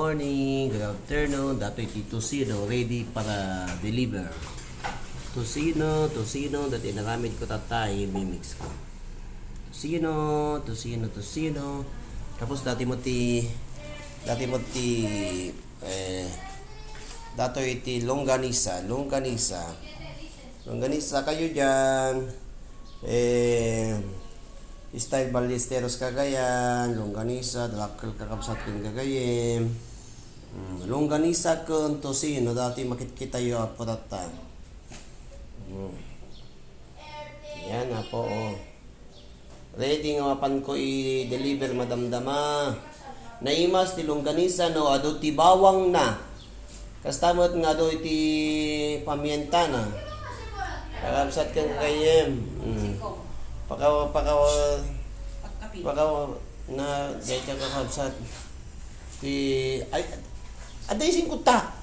morning, good afternoon. Dato iti Tosino ready para deliver. Tosino, dati nagamit ko tatay, mimix ko. Tosino. Tapos dati mo ti dato iti longganisa kayo dyan. Style Ballesteros Cagayan, longganisa, dalakal kakabsat kin Cagayan. Longganisa kun tosino, dati makikita yo apo tata. Yan na po. Ready nga mapan ko i-deliver madamdama. Naimas ti longganisa no, ado ti bawang na. Kastamot nga ado iti pamienta na. Kakabsat kin Cagayan. Pakaw na gay ka kakabsat ti ay aday singkuta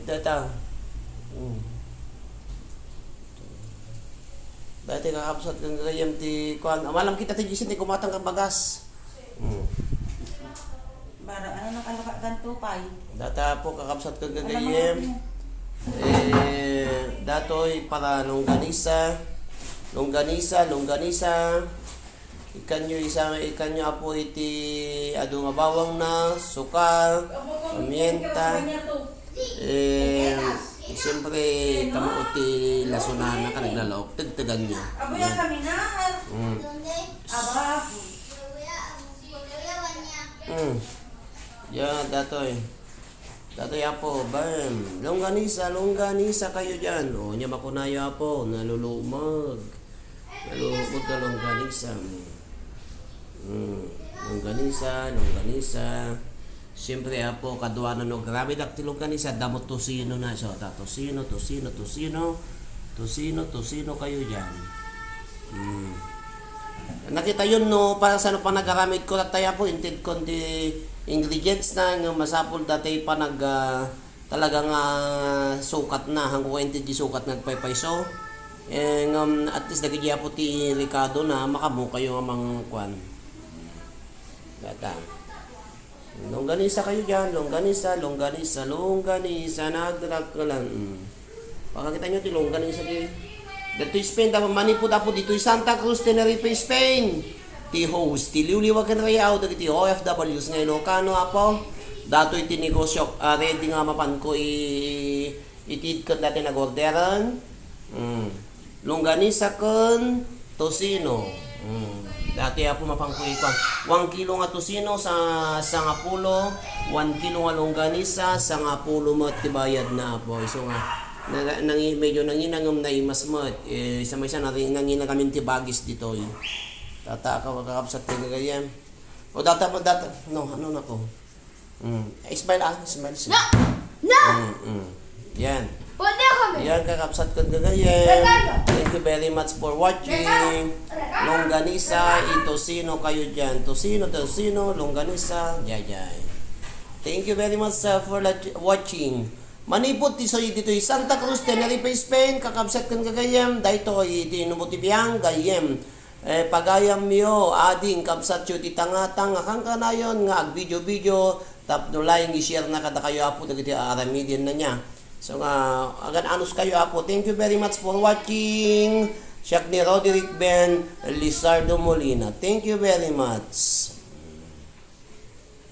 data dati kakabsat kang gayam ti kuan amalam kita ti gisin ti kumatang ka bagas Bara ano nakalaka ganto pay data po kakabsat kang gayam datoy para longganisa ikanyo apo iti adu nga bawang na suka pamienta siyempre kamo iti lasunana ka naglalawak tagtagan nyo Abuya kami na Aba Datoy apo, bam. Longganisa kayo dyan. O, niya makunayo apo, nalulumag ka longganisa. Longganisa. Siyempre apo, kaduanan o grabe dakti longganisa, damot tosino na siya. Tosino kayo dyan. Nakita yun no, para sa pa nagaramit ko tataya po, inted ko di ingredients na nga masapol dati pa talagang sukat na hanggang inted di sukat nagpaypayso at least nagigya po ti Ricardo na makamu kayo amang kwan data longganisa kayo dyan longganisa nagdrag ka lang pakakita nyo ti longganisa di dito Spain tapos manipod apo dito Santa Cruz Tenerife Spain ti host ti liwliwagan rayaw dagiti OFWs nga Ilocano apo dato iti negosyo ready nga mapan ko itid ko dati nag-orderan longganisa kun tosino dati apo mapan ko 1 kilo nga tosino sa 10 1 kilo nga longganisa sa 10 mo tibayad na apo so nga medyo nanginangam na imasmat isa may isa nangina kami tibagis dito data ako kakabsat ko ganyan o data no ano na ko smile no yan pwede kami yan kakabsat ko ganyan thank you very much for watching longganisa tosino kayo dyan tosino longganisa jay thank you very much for watching manipot dito Santa Cruz Tenerife Spain kakabsat kan gagayam dayto iti numutibiyang gayem pagayam yo ading kabsat yo ti tanga-tanga kang kanayon nga ag video tapno laing i-share na kada kayo apo dagiti aramidin na niya so nga agan anus kayo apo thank you very much for watching Siak ni Roderick Ben Lizardo Molina thank you very much.